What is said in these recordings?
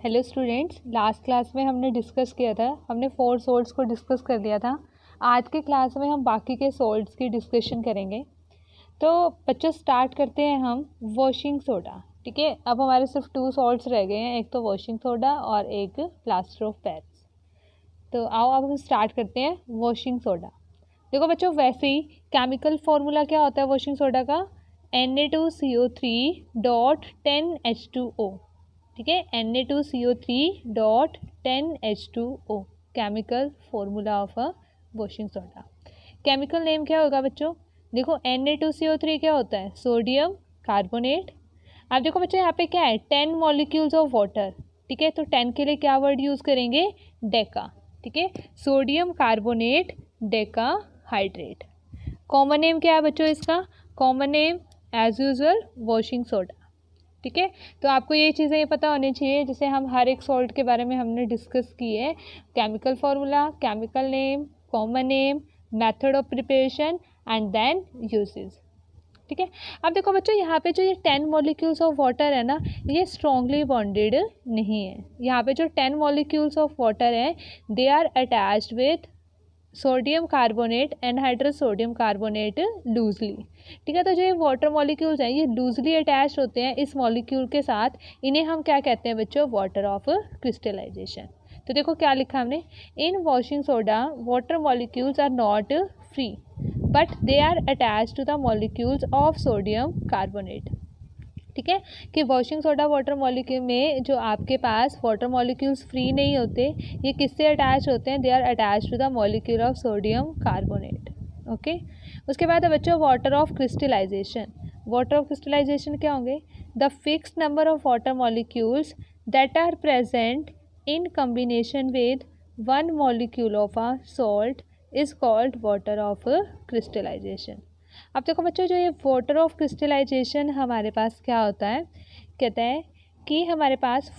Hello students, last class में हमने discuss किया था, हमने 4 सॉल्ट्स को डिस्कस कर लिया था। आज के क्लास में हम बाकी के सॉल्ट्स की डिस्कशन करेंगे। तो बच्चों स्टार्ट करते हैं हम वॉशिंग सोडा। ठीक है, अब हमारे सिर्फ 2 सॉल्ट्स रह गए हैं, एक तो वॉशिंग सोडा और एक प्लास्टर ऑफ पेरिस। तो आओ अब हम स्टार्ट करते हैं वॉशिंग सोडा। देखो बच्चों, वैसे ही केमिकल फॉर्मूला क्या होता है वॉशिंग सोडा का, Na2CO3.10H2O। ठीक है, Na2CO3.10H2O chemical formula of a washing soda. Chemical name क्या होगा बच्चों? देखो Na2CO3 क्या होता है, सोडियम कार्बोनेट। अब देखो बच्चों यहाँ पे क्या है, 10 मॉलिक्यूल्स ऑफ वाटर। ठीक है, तो 10 के लिए क्या वर्ड यूज़ करेंगे, डेका। ठीक है, sodium carbonate decahydrate. Common name क्या है बच्चों इसका, common name as usual washing soda. ठीक है, तो आपको ये चीज़ें ये पता होनी चाहिए, जैसे हम हर एक सॉल्ट के बारे में हमने डिस्कस की है। Chemical formula, chemical name, common name, method of preparation and then uses. ठीक है, अब देखो बच्चों यहाँ पे जो ये 10 मॉलिक्यूल्स ऑफ वाटर है ना, ये स्ट्रॉन्गली बॉन्डेड नहीं है। यहाँ पे जो 10 मॉलिक्यूल्स ऑफ वाटर है, they are attached with sodium carbonate, anhydrous sodium carbonate loosely. ठीक है, तो जो ये वाटर मॉलिक्यूल्स हैं ये लूजली अटैच होते हैं इस मॉलिक्यूल के साथ। इन्हें हम क्या कहते हैं बच्चों, वाटर ऑफ क्रिस्टलाइजेशन। तो देखो क्या लिखा हमने, in washing soda water molecules are not free but they are attach to the molecules of sodium carbonate. ठीक है, कि वॉशिंग सोडा वाटर मॉलिक्यूल में जो आपके पास वाटर मॉलिक्यूल्स फ्री नहीं होते, ये किससे अटैच होते हैं, they are attach to the molecule of sodium carbonate. Okay, उसके बाद है बच्चों water of crystallization. Water of crystallization क्या होंगे, the fix number of water molecules that are present in combination with one molecule of a salt is called water of crystallization. अब देखो बच्चों, जो ये वाटर ऑफ क्रिस्टलाइजेशन हमारे पास क्या होता है, कहता है कि हमारे पास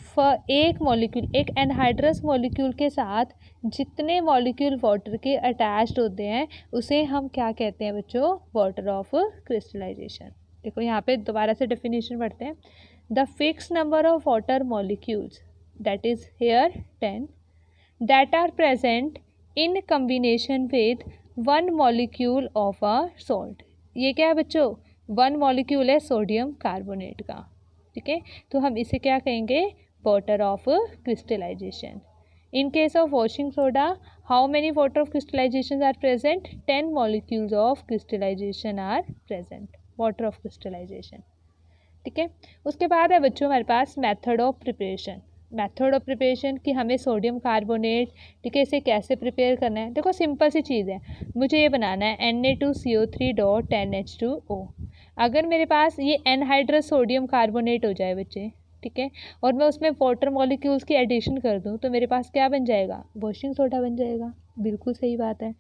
एक मॉलिक्यूल, एक एनहाइड्रस मॉलिक्यूल के साथ जितने मॉलिक्यूल वाटर के अटैच्ड होते हैं उसे हम क्या कहते हैं बच्चों, वाटर ऑफ क्रिस्टलाइजेशन। देखो यहाँ पे दोबारा से डेफिनेशन पढ़ते हैं, the fix number of water molecules that is here 10 that are present in combination with one molecule of a salt. ये क्या है बच्चों, वन मॉलिक्यूल है सोडियम कार्बोनेट का। ठीक है, तो हम इसे क्या कहेंगे, water of crystallization. In case of washing soda, how many water of crystallization are present, 10 molecules of crystallization are present, water of crystallisation. ठीक है, उसके बाद है बच्चों हमारे पास method of preparation. Method of preparation कि हमें सोडियम कार्बोनेट, ठीक है, इसे कैसे प्रिपेयर करना है। देखो सिंपल सी चीज़ है, मुझे ये बनाना है Na2CO3.10H2O। अगर मेरे पास ये एनहाइड्रस सोडियम कार्बोनेट हो जाए बच्चे, ठीक है, और मैं उसमें वाटर मॉलिक्यूल्स की एडिशन कर दूँ, तो मेरे पास क्या बन जाएगा, वॉशिंग सोडा बन जाएगा। बिल्कुल सही बात है।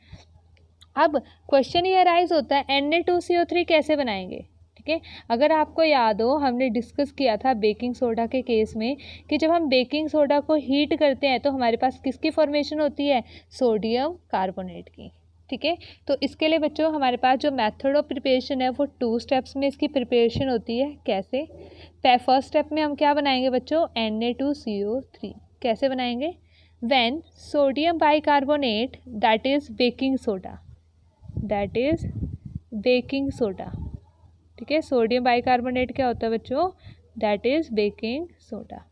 अब क्वेश्चन ये अराइज होता है Na2CO3 कैसे बनाएंगे। ठीक है, अगर आपको याद हो हमने डिस्कस किया था बेकिंग सोडा के केस में कि जब हम बेकिंग सोडा को हीट करते हैं तो हमारे पास किसकी फॉर्मेशन होती है, सोडियम कार्बोनेट की। ठीक है, तो इसके लिए बच्चों हमारे पास जो मेथड ऑफ प्रिपरेशन है वो 2 स्टेप्स में इसकी प्रिपरेशन होती है। कैसे, फर्स्ट स्टेप में हम क्या बनाएंगे बच्चों, Na2CO3 कैसे बनाएंगे, when sodium bicarbonate that is baking soda, that is baking soda. ठीक है, सोडियम बाइकार्बोनेट क्या होता है बच्चों, that is baking soda,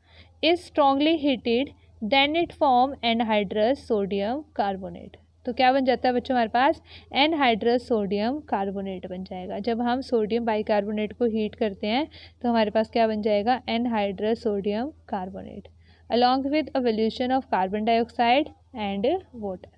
is strongly heated then it form anhydrous sodium carbonate. तो क्या बन जाता है बच्चों हमारे पास, एनहाइड्रस सोडियम कार्बोनेट बन जाएगा। जब हम सोडियम बाइकार्बोनेट को हीट करते हैं तो हमारे पास क्या बन जाएगा, anhydrous sodium carbonate along with evolution of carbon dioxide and water.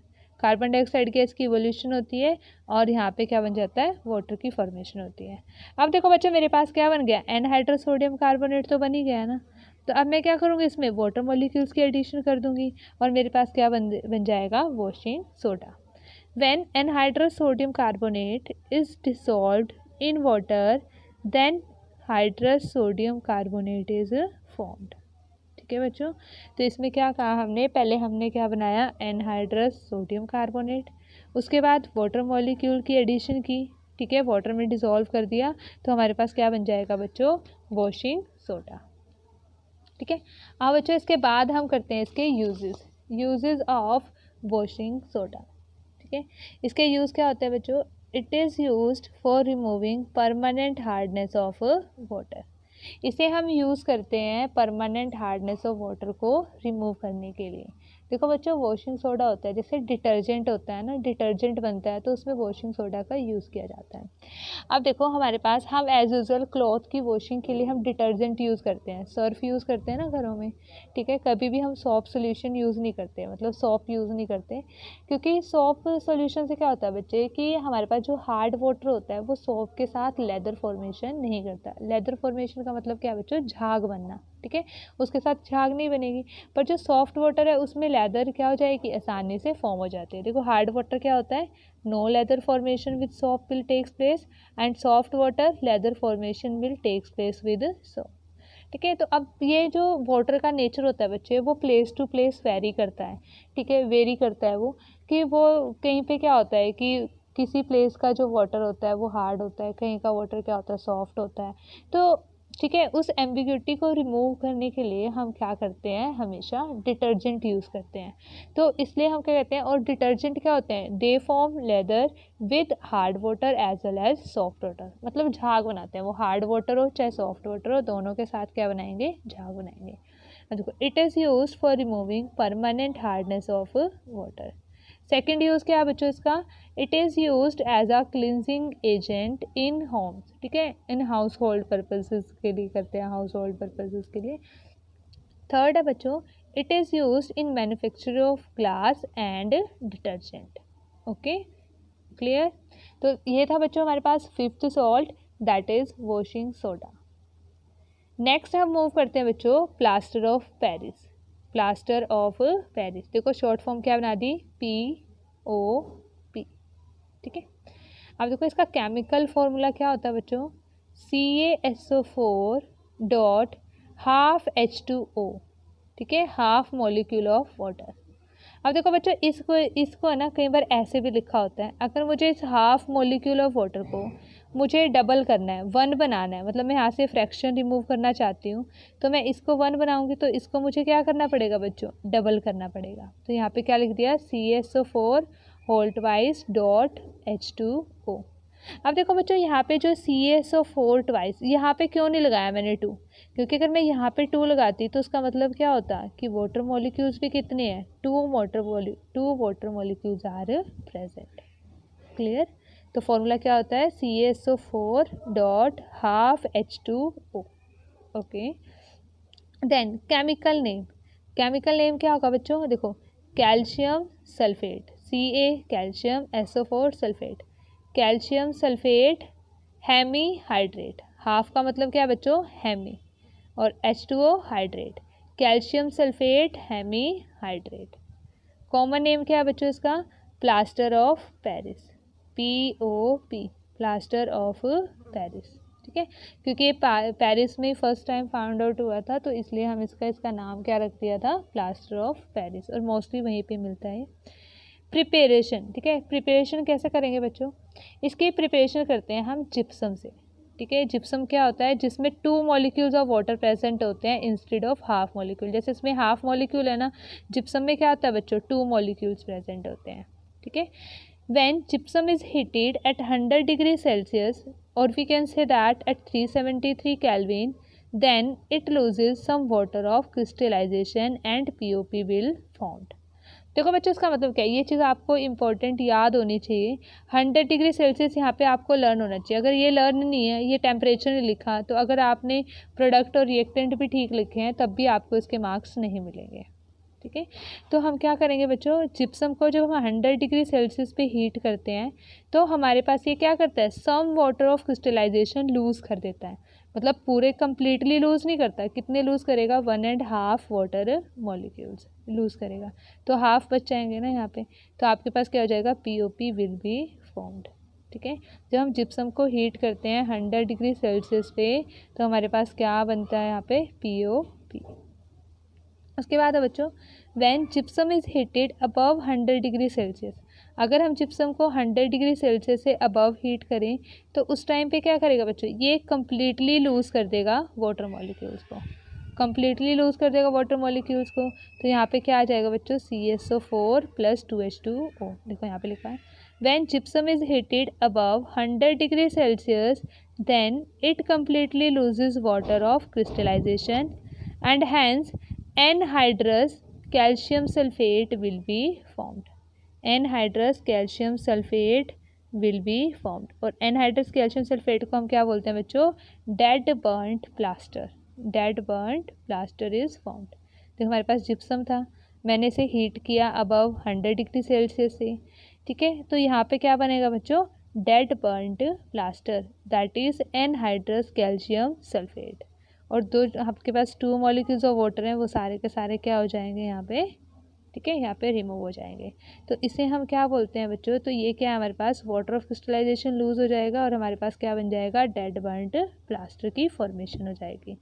Carbon dioxide gas की इवोल्यूशन होती है और यहाँ पे क्या बन जाता है, वाटर की फॉर्मेशन होती है। अब देखो बच्चों मेरे पास क्या बन गया, एनहाइड्रस सोडियम कार्बोनेट तो बन ही गया ना। तो अब मैं क्या करूँगी, इसमें वाटर मॉलिक्यूल्स की एडिशन कर दूंगी और मेरे पास क्या बन जाएगा, washing soda. When anhydrous sodium carbonate is dissolved in water then hydrous sodium carbonate is formed. ठीक है बच्चों, तो इसमें क्या कहा हमने, पहले हमने क्या बनाया, एनहाइड्रस सोडियम कार्बोनेट, उसके बाद वाटर मॉलिक्यूल की एडिशन की। ठीक है, वाटर में डिसॉल्व कर दिया तो हमारे पास क्या बन जाएगा बच्चों, वॉशिंग सोडा। ठीक है। अब बच्चों इसके बाद हम करते हैं इसके यूजेस ऑफ वॉशिंग सोडा। ठीक है, इसके यूज़ क्या होते हैं बच्चों? It is used for removing permanent hardness of water. इसे हम यूज़ करते हैं परमानेंट हार्डनेस ऑफ वाटर को रिमूव करने के लिए। देखो बच्चों, वॉशिंग सोडा होता है, जैसे डिटर्जेंट होता है ना, डिटर्जेंट बनता है तो उसमें वॉशिंग सोडा का यूज़ किया जाता है। अब देखो हमारे पास, हम एज यूजल क्लॉथ की वॉशिंग के लिए हम डिटर्जेंट यूज़ करते हैं, सर्फ यूज़ करते हैं ना घरों में। ठीक है, कभी भी हम सॉप सोल्यूशन यूज़ नहीं करते, मतलब सॉप यूज़ नहीं करते, क्योंकि सॉप सोल्यूशन से क्या होता है बच्चे कि हमारे पास जो हार्ड वाटर होता है वो सॉप के साथ लेदर फॉर्मेशन नहीं करता। लेदर फॉर्मेशन का मतलब क्या है बच्चों? झाग बनना। ठीक है, उसके साथ झाग नहीं बनेगी, पर जो सॉफ्ट वाटर है उसमें लेदर क्या हो जाएगी? आसानी से फॉर्म हो जाती है। देखो हार्ड वाटर क्या होता है? No lather formation with soap will takes place, and soft water lather formation will takes place with soap. ठीक है, तो अब ये जो वाटर का नेचर होता है बच्चे, वो प्लेस टू प्लेस वेरी करता है। ठीक है, वेरी करता है वो, कि वो कहीं पे क्या होता है कि किसी प्लेस का जो वाटर होता है वो हार्ड होता है, कहीं का वाटर क्या होता है? सॉफ्ट होता है। तो ठीक है, उस एम्बिग्यूटी को रिमूव करने के लिए हम क्या करते हैं? हमेशा डिटर्जेंट यूज़ करते हैं। तो इसलिए हम क्या कहते हैं, और डिटर्जेंट क्या होते हैं? They form lather with hard water as well as soft water, मतलब झाग बनाते हैं वो, हार्ड वाटर हो चाहे सॉफ्ट वाटर हो, दोनों के साथ क्या बनाएंगे? झाग बनाएंगे। देखो, it is use for removing permanent hardness of water. Second use क्या है बच्चों इसका? It is used as a cleansing agent in homes. ठीक है, इन हाउस होल्ड पर्पजेज के लिए करते हैं, हाउस होल्ड पर्पजेज के लिए। थर्ड है बच्चों, it is used in manufacture of glass and detergent. Okay, clear? तो ये था बच्चों हमारे पास fifth salt, that is washing soda. Next हम मूव करते हैं बच्चों plaster of Paris. Plaster of Paris, देखो शॉर्ट फॉर्म क्या बना दी? POP। ठीक है, अब देखो इसका केमिकल फॉर्मूला क्या होता है बच्चों? CaSO4 dot half H2O। ठीक है, हाफ मॉलिक्यूल ऑफ वाटर। अब देखो बच्चों, इसको ना कई बार ऐसे भी लिखा होता है, अगर मुझे इस हाफ मॉलिक्यूल ऑफ वाटर को मुझे डबल करना है, 1 बनाना है, मतलब मैं यहाँ से फ्रैक्शन रिमूव करना चाहती हूँ, तो मैं इसको 1 बनाऊँगी, तो इसको मुझे क्या करना पड़ेगा बच्चों? डबल करना पड़ेगा। तो यहाँ पे क्या लिख दिया? CaSO4 whole twice dot H2O। अब देखो बच्चों, यहाँ पे जो CaSO4 ट्वाइस, यहाँ पे क्यों नहीं लगाया मैंने 2? क्योंकि अगर मैं यहाँ पे 2 लगाती तो उसका मतलब क्या होता कि वाटर मॉलिक्यूल्स भी कितने हैं? 2 water molecules are present. Clear? तो फॉर्मूला क्या होता है? CaSO4 dot half H2O। Okay, then chemical name क्या होगा बच्चों? देखो, calcium sulphate, calcium SO4 sulphate, calcium sulphate hemihydrate. Half का मतलब क्या है बच्चों? हेमी, और H2O hydrate, calcium sulphate hemihydrate. Common name क्या है बच्चों इसका? Plaster of Paris, POP, plaster of Paris. ठीक है, क्योंकि ये पेरिस में फर्स्ट टाइम फाउंड आउट हुआ था, तो इसलिए हम इसका नाम क्या रख दिया था? प्लास्टर ऑफ पेरिस, और मोस्टली वहीं पे मिलता है। प्रिपरेशन, ठीक है, प्रिपरेशन कैसे करेंगे बच्चों? इसकी प्रिपरेशन करते हैं हम जिप्सम से। ठीक है, जिप्सम क्या होता है? जिसमें 2 मॉलिक्यूल्स ऑफ वाटर प्रेजेंट होते हैं इंस्टेड ऑफ हाफ मॉलिक्यूल। जैसे इसमें हाफ मॉलिक्यूल है ना, जिप्सम में क्या होता है बच्चों? 2 मॉलिक्यूल्स प्रेजेंट होते हैं। ठीक है, when gypsum is heated at 100 degrees Celsius, or we can say that at 373 Kelvin, then it loses some water of crystallization and POP will formed। देखो बच्चों, इसका मतलब क्या है? ये चीज़ आपको इंपॉर्टेंट याद होनी चाहिए। 100 डिग्री सेल्सियस यहाँ पे आपको लर्न होना चाहिए। अगर ये लर्न नहीं है, ये टेम्परेचर नहीं लिखा, तो अगर आपने प्रोडक्ट और रिएक्टेंट भी ठीक लिखे हैं तब भी आपको इसके मार्क्स नहीं मिलेंगे। ठीक है, तो हम क्या करेंगे बच्चों? जिप्सम को जब हम 100 डिग्री सेल्सियस पे हीट करते हैं तो हमारे पास ये क्या करता है? Some water of crystallisation lose कर देता है, मतलब पूरे कम्प्लीटली लूज़ नहीं करता। कितने लूज़ करेगा? 1.5 वाटर मॉलिक्यूल्स लूज़ करेगा, तो हाफ बच जाएंगे ना यहाँ पे, तो आपके पास क्या हो जाएगा? POP will be formed. ठीक है, जब हम जिप्सम को हीट करते हैं 100 डिग्री सेल्सियस पे, तो हमारे पास क्या बनता है यहाँ पे? POP। उसके बाद है बच्चों, when gypsum is heated above 100 degree Celsius, अगर हम जिप्सम को 100 डिग्री सेल्सियस से अबव हीट करें तो उस टाइम पे क्या करेगा बच्चों? ये कम्प्लीटली लूज़ कर देगा वाटर मॉलिक्यूल्स को। कम्प्लीटली लूज़ कर देगा वाटर मॉलिक्यूल्स को। तो यहाँ पे क्या आ जाएगा बच्चों, CSO4 + 2H2O। देखो यहाँ पे लिखा है when gypsum is heated above 100 degree Celsius then it completely loses water of crystallisation and hence anhydrous calcium sulphate will be formed. Anhydrous calcium sulphate will be formed. और एनहाइड्रस कैल्शियम सल्फेट को हम क्या बोलते हैं बच्चों, dead burnt plaster. Dead burnt plaster is formed. तो हमारे पास gypsum था, मैंने इसे हीट किया अबव 100 डिग्री सेल्सियस से, ठीक है। तो यहाँ पे क्या बनेगा बच्चों, dead burnt plaster, that is anhydrous calcium sulphate. और दो आपके पास 2 मॉलिक्यूल्स ऑफ वाटर हैं, वो सारे के सारे क्या हो जाएंगे यहाँ पे, ठीक है, यहाँ पे रिमूव हो जाएंगे। तो इसे हम क्या बोलते हैं बच्चों, तो ये क्या है हमारे पास वाटर ऑफ क्रिस्टलाइजेशन लूज हो जाएगा और हमारे पास क्या बन जाएगा, डेड बर्न्ट प्लास्टर की फॉर्मेशन हो जाएगी।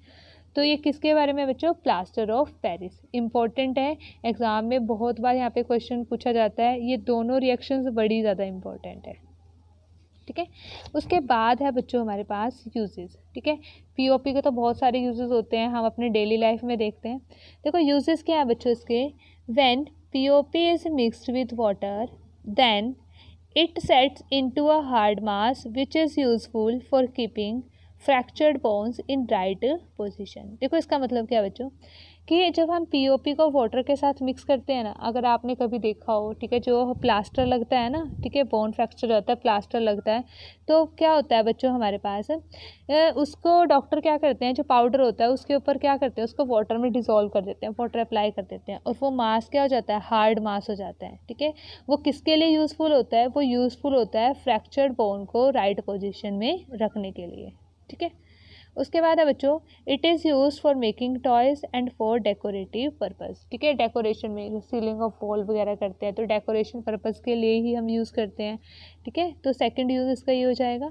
तो ये किसके बारे में बच्चों, प्लास्टर ऑफ पेरिस। इंपॉर्टेंट है, एग्जाम में बहुत बार यहाँ पे क्वेश्चन पूछा जाता है। ये दोनों रिएक्शंस बड़ी ज़्यादा इंपॉर्टेंट है, ठीक है। उसके बाद है बच्चों हमारे पास यूजेस, ठीक है। पीओपी के तो बहुत सारे यूजेस होते हैं, हम अपने डेली लाइफ में देखते हैं। देखो यूजेस क्या है बच्चों इसके, when POP is mixed with water then it sets into a hard mass which is useful for keeping fractured bones in right position। देखो इसका मतलब क्या है बच्चों, कि जब हम पीओपी को वाटर के साथ मिक्स करते हैं ना, अगर आपने कभी देखा हो, ठीक है, जो प्लास्टर लगता है ना, ठीक है, बोन फ्रैक्चर होता है, प्लास्टर लगता है, तो क्या होता है बच्चों हमारे पास उसको डॉक्टर क्या करते हैं, जो पाउडर होता है उसके ऊपर क्या करते हैं, उसको वाटर में डिज़ोल्व कर देते हैं, वाटर अप्लाई कर देते हैं और वो मास क्या हो जाता है, हार्ड मास हो जाता है, ठीक है। वो किसके लिए यूज़फुल होता है, वो यूज़फुल होता है फ्रैक्चर्ड बोन को राइट पोजिशन में रखने के लिए, ठीक है। उसके बाद है बच्चों, it is use for making toys and for decorative purpose, ठीक है। डेकोरेशन में सीलिंग ऑफ वॉल वगैरह करते हैं तो डेकोरेशन पर्पज़ के लिए ही हम यूज़ करते हैं, ठीक है। तो सेकंड यूज़ इसका ये हो जाएगा।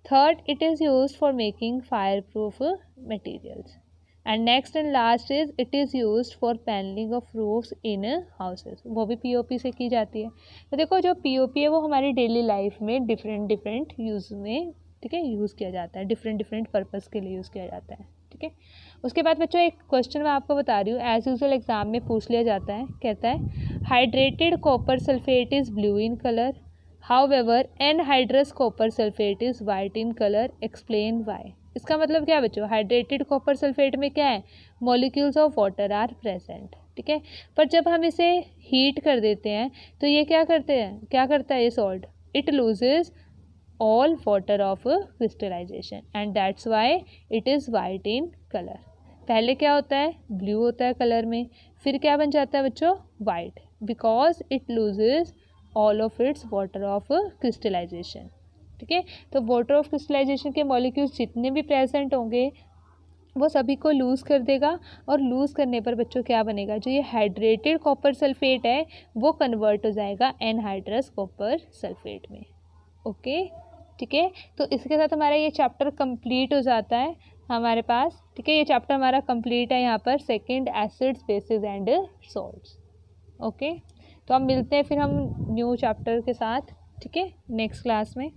Third, it is use for making fire proof materials. And next and last is it is use for panelling of roofs in houses, वो भी पीओपी से की जाती है। तो देखो जो पीओपी है वो हमारी डेली लाइफ में डिफरेंट यूज़ में, ठीक है, यूज़ किया जाता है, डिफरेंट पर्पज़ के लिए यूज़ किया जाता है, ठीक है। उसके बाद बच्चों एक क्वेश्चन मैं आपको बता रही हूँ, एज यूजुअल एग्जाम में पूछ लिया जाता है, कहता है hydrated copper sulphate is blue in colour, however anhydrous copper sulphate is white in colour, explain why. इसका मतलब क्या है बच्चों, हाइड्रेटेड कॉपर सल्फेट में क्या है, molecules of water are present, ठीक है। पर जब हम इसे हीट कर देते हैं तो ये क्या करते हैं, क्या करता है ये salt, it loses all water of crystallization and that's why it is white in color। पहले क्या होता है, ब्लू होता है कलर में, फिर क्या बन जाता है बच्चों, white, because it loses all of its water of crystallisation, ठीक है। तो वाटर ऑफ क्रिस्टलाइजेशन के मॉलिक्यूल्स जितने भी प्रेजेंट होंगे वो सभी को लूज़ कर देगा और लूज़ करने पर बच्चों क्या बनेगा, जो ये हाइड्रेटेड कॉपर सल्फेट है वो कन्वर्ट हो जाएगा एनहाइड्रस कॉपर सल्फेट में, ओके, ठीक है। तो इसके साथ हमारा ये चैप्टर कंप्लीट हो जाता है हमारे पास, ठीक है। ये चैप्टर हमारा कंप्लीट है यहाँ पर, second acids bases and salts, okay. तो अब मिलते हैं फिर हम न्यू चैप्टर के साथ, ठीक है, नेक्स्ट क्लास में।